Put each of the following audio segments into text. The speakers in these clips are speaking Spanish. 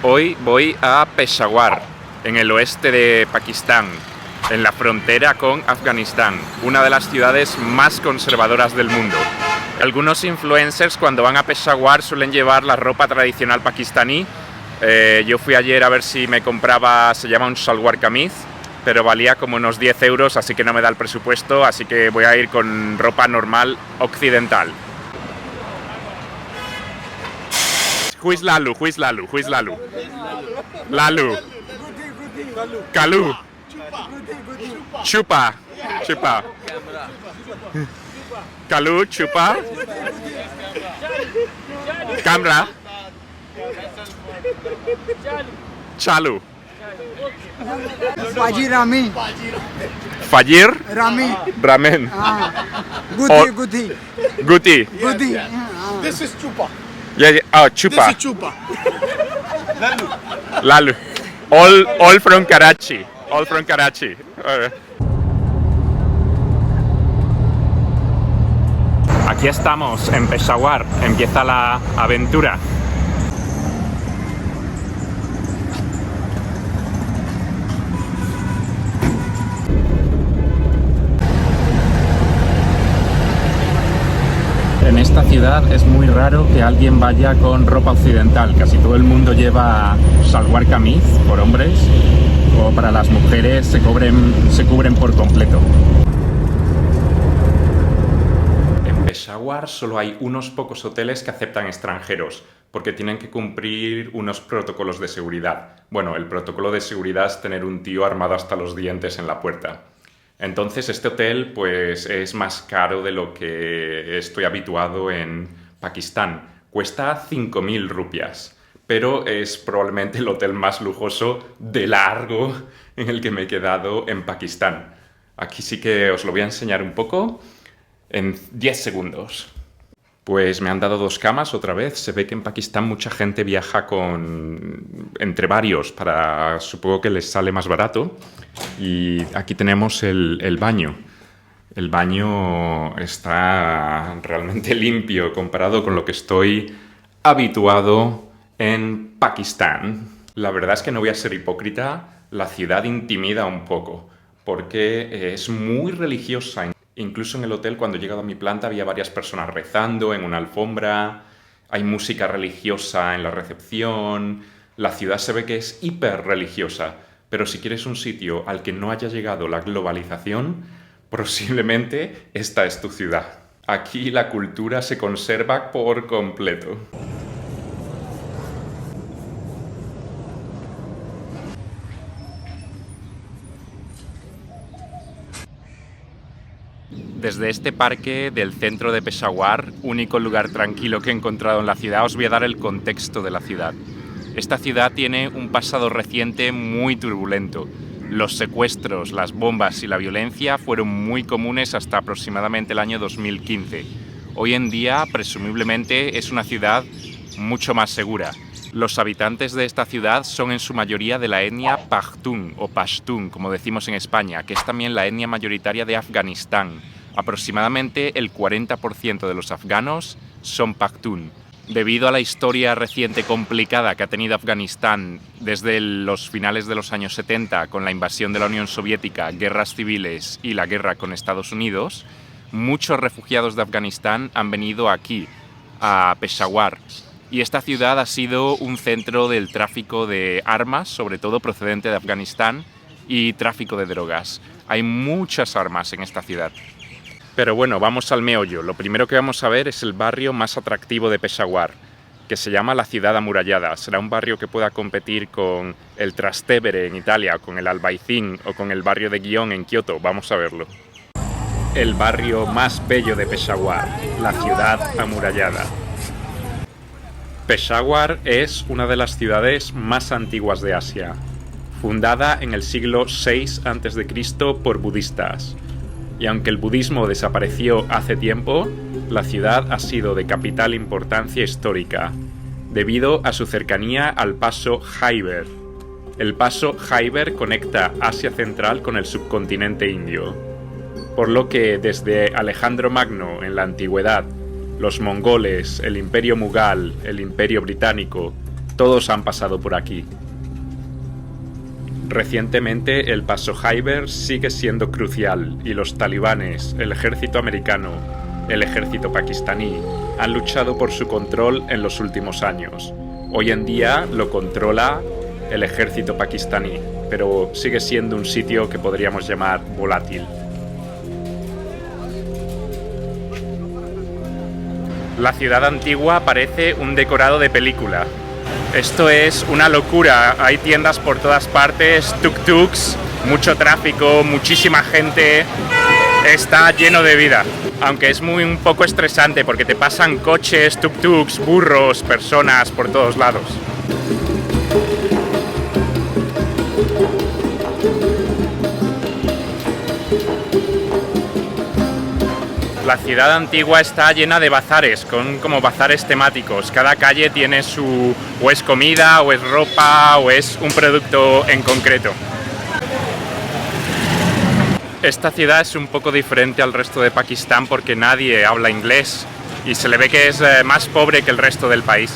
Hoy voy a Peshawar, en el oeste de Pakistán, en la frontera con Afganistán, una de las ciudades más conservadoras del mundo. Algunos influencers cuando van a Peshawar suelen llevar la ropa tradicional pakistaní. Yo fui ayer a ver si me compraba, se llama un shalwar kameez, pero valía como unos 10 euros, así que no me da el presupuesto, así que voy a ir con ropa normal occidental. Who is Lalu? Who is Lalu? Who is Lalu? Lalu. Kalu. Chupa. Chupa. Kalu, Chupa. Camera. Chalu. Fajir Rami. Fajir. Rami. Ramen. Guti, Guti. Guti. Guti. This is Chupa. Yeah, yeah. Oh, Chupa. This is Chupa. Lalu. All from Karachi. All from Karachi. Aquí estamos, en Peshawar. Empieza la aventura. En esta ciudad es muy raro que alguien vaya con ropa occidental. Casi todo el mundo lleva shalwar kameez por hombres, o para las mujeres se cubren por completo. En Peshawar solo hay unos pocos hoteles que aceptan extranjeros, porque tienen que cumplir unos protocolos de seguridad. Bueno, el protocolo de seguridad es tener un tío armado hasta los dientes en la puerta. Entonces este hotel pues es más caro de lo que estoy habituado en Pakistán. Cuesta 5.000 rupias, pero es probablemente el hotel más lujoso de largo en el que me he quedado en Pakistán. Aquí sí que os lo voy a enseñar un poco en 10 segundos. Pues me han dado 2 camas otra vez. Se ve que en Pakistán mucha gente viaja entre varios, supongo que les sale más barato. Y aquí tenemos el baño. El baño está realmente limpio comparado con lo que estoy habituado en Pakistán. La verdad es que no voy a ser hipócrita, la ciudad intimida un poco, porque es muy religiosa. Incluso en el hotel, cuando he llegado a mi planta, había varias personas rezando en una alfombra, hay música religiosa en la recepción, la ciudad se ve que es hiper religiosa, pero si quieres un sitio al que no haya llegado la globalización, posiblemente esta es tu ciudad. Aquí la cultura se conserva por completo. Desde este parque del centro de Peshawar, único lugar tranquilo que he encontrado en la ciudad, os voy a dar el contexto de la ciudad. Esta ciudad tiene un pasado reciente muy turbulento. Los secuestros, las bombas y la violencia fueron muy comunes hasta aproximadamente el año 2015. Hoy en día, presumiblemente, es una ciudad mucho más segura. Los habitantes de esta ciudad son en su mayoría de la etnia Pashtun o Pashtun, como decimos en España, que es también la etnia mayoritaria de Afganistán. Aproximadamente el 40% de los afganos son Pashtun. Debido a la historia reciente complicada que ha tenido Afganistán desde los finales de los años 70 con la invasión de la Unión Soviética, guerras civiles y la guerra con Estados Unidos, muchos refugiados de Afganistán han venido aquí, a Peshawar. Y esta ciudad ha sido un centro del tráfico de armas, sobre todo procedente de Afganistán, y tráfico de drogas. Hay muchas armas en esta ciudad. Pero bueno, vamos al meollo. Lo primero que vamos a ver es el barrio más atractivo de Peshawar, que se llama la Ciudad Amurallada. Será un barrio que pueda competir con el Trastevere en Italia, con el Albaicín o con el barrio de Gion en Kioto. Vamos a verlo. El barrio más bello de Peshawar, la Ciudad Amurallada. Peshawar es una de las ciudades más antiguas de Asia, fundada en el siglo VI a.C. por budistas. Y aunque el budismo desapareció hace tiempo, la ciudad ha sido de capital importancia histórica, debido a su cercanía al paso Khyber. El paso Khyber conecta Asia Central con el subcontinente indio, por lo que desde Alejandro Magno en la antigüedad, los mongoles, el Imperio Mughal, el Imperio Británico Todos han pasado por aquí. Recientemente el paso Khyber sigue siendo crucial y los talibanes, el ejército americano, el ejército pakistaní han luchado por su control en los últimos años. Hoy en día lo controla el ejército pakistaní, pero sigue siendo un sitio que podríamos llamar volátil. La ciudad antigua parece un decorado de película. Esto es una locura, hay tiendas por todas partes, tuk-tuks, mucho tráfico, muchísima gente, está lleno de vida. Aunque es un poco estresante porque te pasan coches, tuk-tuks, burros, personas por todos lados. La ciudad antigua está llena de bazares, con como bazares temáticos. Cada calle tiene su... o es comida, o es ropa, o es un producto en concreto. Esta ciudad es un poco diferente al resto de Pakistán porque nadie habla inglés y se le ve que es más pobre que el resto del país.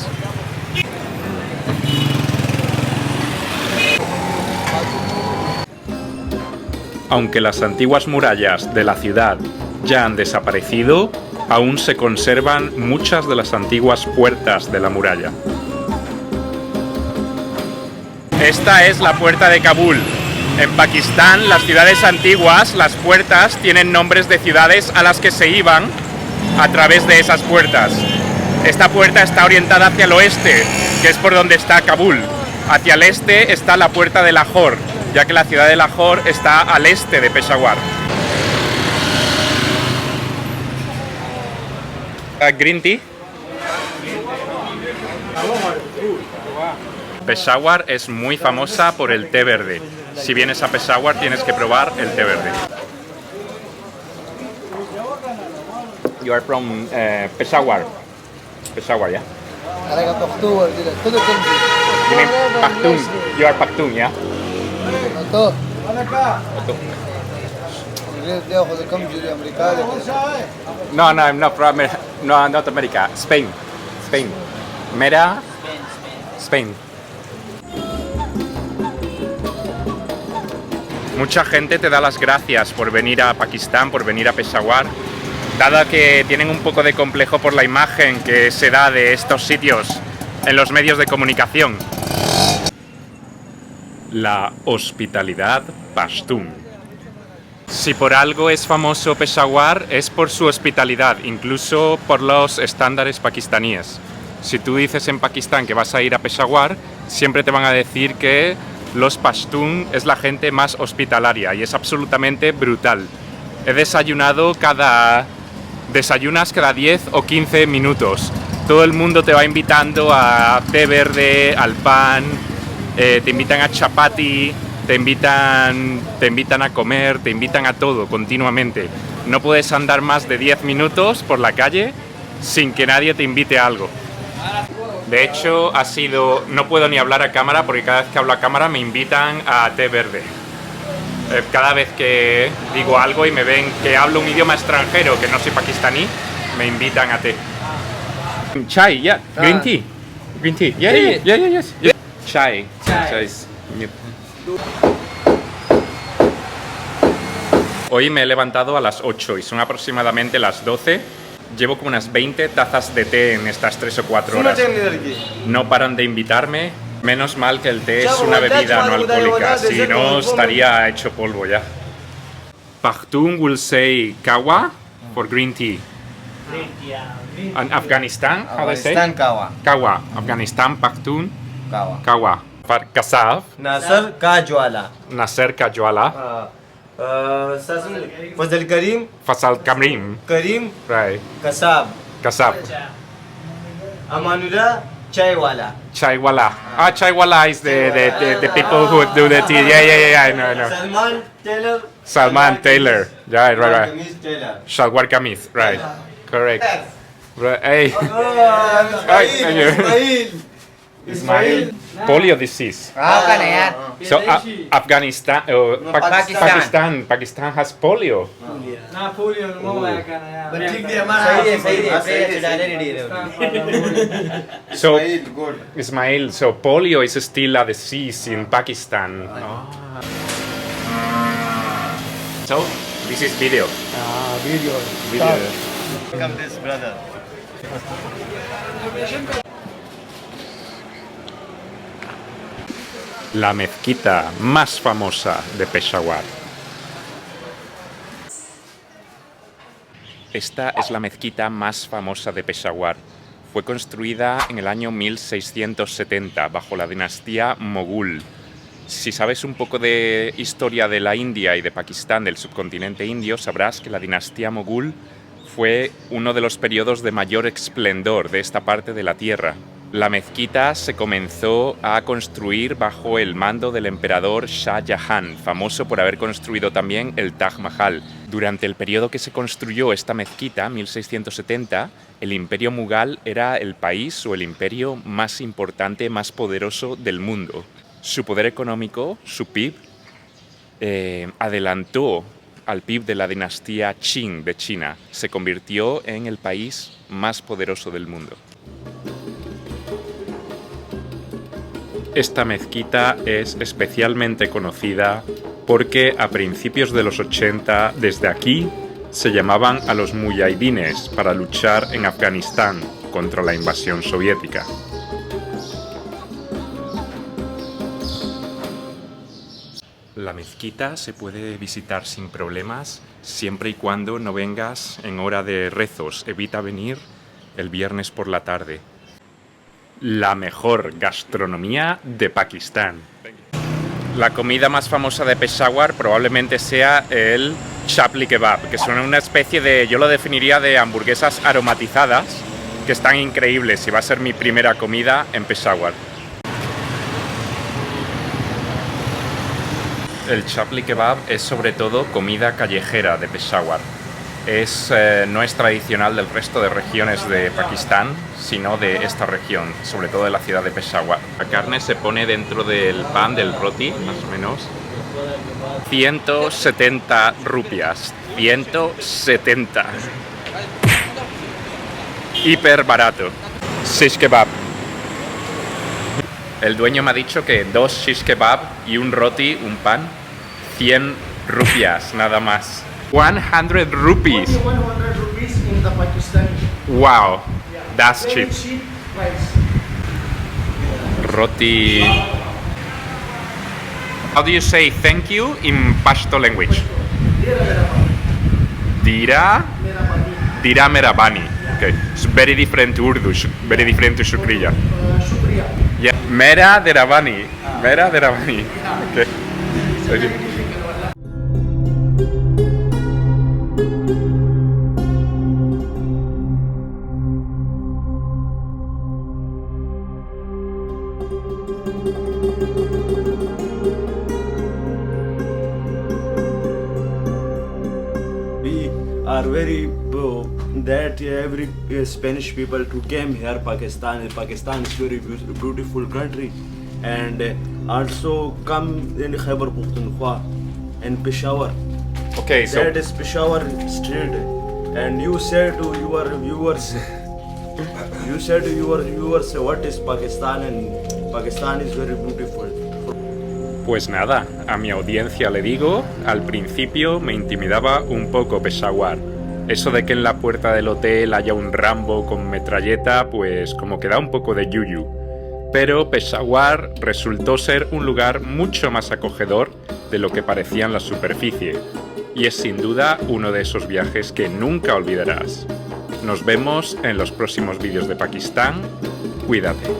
Aunque las antiguas murallas de la ciudad ya han desaparecido, aún se conservan muchas de las antiguas puertas de la muralla. Esta es la puerta de Kabul. En Pakistán, las ciudades antiguas, las puertas tienen nombres de ciudades a las que se iban a través de esas puertas. Esta puerta está orientada hacia el oeste, que es por donde está Kabul. Hacia el este está la puerta de Lahore, ya que la ciudad de Lahore está al este de Peshawar. Green tea. Peshawar es muy famosa por el té verde. Si vienes a Peshawar tienes que probar el té verde. You are from Peshawar. Peshawar, yeah? You mean Pakhtun? You are Pakhtun, yeah? No, I'm not from not America. Spain. Mera, Spain. Mucha gente te da las gracias por venir a Pakistán, por venir a Peshawar, dado que tienen un poco de complejo por la imagen que se da de estos sitios en los medios de comunicación. La hospitalidad pashtún. Si por algo es famoso Peshawar es por su hospitalidad, incluso por los estándares pakistaníes. Si tú dices en Pakistán que vas a ir a Peshawar, siempre te van a decir que los pashtún es la gente más hospitalaria y es absolutamente brutal. Desayunas cada 10 o 15 minutos. Todo el mundo te va invitando a té verde, al pan, te invitan a chapati, te invitan a comer, te invitan a todo continuamente. No puedes andar más de 10 minutos por la calle sin que nadie te invite a algo. De hecho, no puedo ni hablar a cámara porque cada vez que hablo a cámara me invitan a té verde. Cada vez que digo algo y me ven que hablo un idioma extranjero que no soy pakistaní, me invitan a té. Chai, yeah, green tea. Green tea. Yes. Chai. Hoy me he levantado a las 8 y son aproximadamente las 12. Llevo como unas 20 tazas de té en estas 3 o 4 horas. No paran de invitarme. Menos mal que el té es una bebida no alcohólica, si no estaría hecho polvo ya. Pakhtun will say kawa for green tea. And Afghanistan, how they say? Afghanistan kawa. Kawa. Afghanistan Pakhtun. Kawa. Kawa. Kasav. Nasser Kajwala. Nasser Kajwala. Fazal Karim. Fasal Kamrim. Karim Right. Kasab. Kasab. Amanullah Chaiwala. Chaiwala. Chaiwala is the people who do the tea. Yeah, I know. Salman Taylor. Salman Taylor. Yeah, right. Kamis Taylor. Shalwar Kamis. Right. Correct. Right. Hey. Ismail. Ismail. Polio disease. Bukan ya. So Afghanistan, Pakistan has polio. Napoleon mo ya kana ya. सही है direct So Ismail, so polio is still a disease in Pakistan. So this is video. Video. Come this brother. La mezquita más famosa de Peshawar. Esta es la mezquita más famosa de Peshawar. Fue construida en el año 1670 bajo la dinastía Mogul. Si sabes un poco de historia de la India y de Pakistán, del subcontinente indio, sabrás que la dinastía Mogul fue uno de los periodos de mayor esplendor de esta parte de la tierra. La mezquita se comenzó a construir bajo el mando del emperador Shah Jahan, famoso por haber construido también el Taj Mahal. Durante el periodo que se construyó esta mezquita, 1670, el imperio Mughal era el país o el imperio más importante, más poderoso del mundo. Su poder económico, su PIB, adelantó al PIB de la dinastía Qing de China. Se convirtió en el país más poderoso del mundo. Esta mezquita es especialmente conocida porque a principios de los 80, desde aquí, se llamaban a los mujahidines para luchar en Afganistán contra la invasión soviética. La mezquita se puede visitar sin problemas siempre y cuando no vengas en hora de rezos. Evita venir el viernes por la tarde. La mejor gastronomía de Pakistán. La comida más famosa de Peshawar probablemente sea el chapli kebab, que son una especie de, yo lo definiría de hamburguesas aromatizadas, que están increíbles y va a ser mi primera comida en Peshawar. El chapli kebab es sobre todo comida callejera de Peshawar. No es tradicional del resto de regiones de Pakistán, sino de esta región, sobre todo de la ciudad de Peshawar. La carne se pone dentro del pan, del roti, más o menos. 170 rupias. 170. Hiper barato. Shish kebab. El dueño me ha dicho que 2 shish kebab y un roti, un pan, 100 rupias, nada más. 100 rupees. 100 rupees in the Pakistani. Wow, that's Very cheap. cheap price. Roti. How do you say thank you in Pashto language? Dira. Dira Merabani. Okay, it's very different to Urdu, very different to Shukriya. Shukriya. Yeah, Mera Deravani. Mera Deravani. Okay. We are very that every Spanish people to came here Pakistan. Pakistan is very beautiful country, and also come in Khyber Pakhtunkhwa and Peshawar. Okay, so That is Peshawar street, and you said to your viewers, what is Pakistan, and Pakistan is very beautiful. pues nada, a mi audiencia le digo, al principio me intimidaba un poco Peshawar. Eso de que en la puerta del hotel haya un Rambo con metralleta, pues como que da un poco de yuyu. Pero Peshawar resultó ser un lugar mucho más acogedor de lo que parecía en la superficie. Y es sin duda uno de esos viajes que nunca olvidarás. Nos vemos en los próximos vídeos de Pakistán. Cuídate.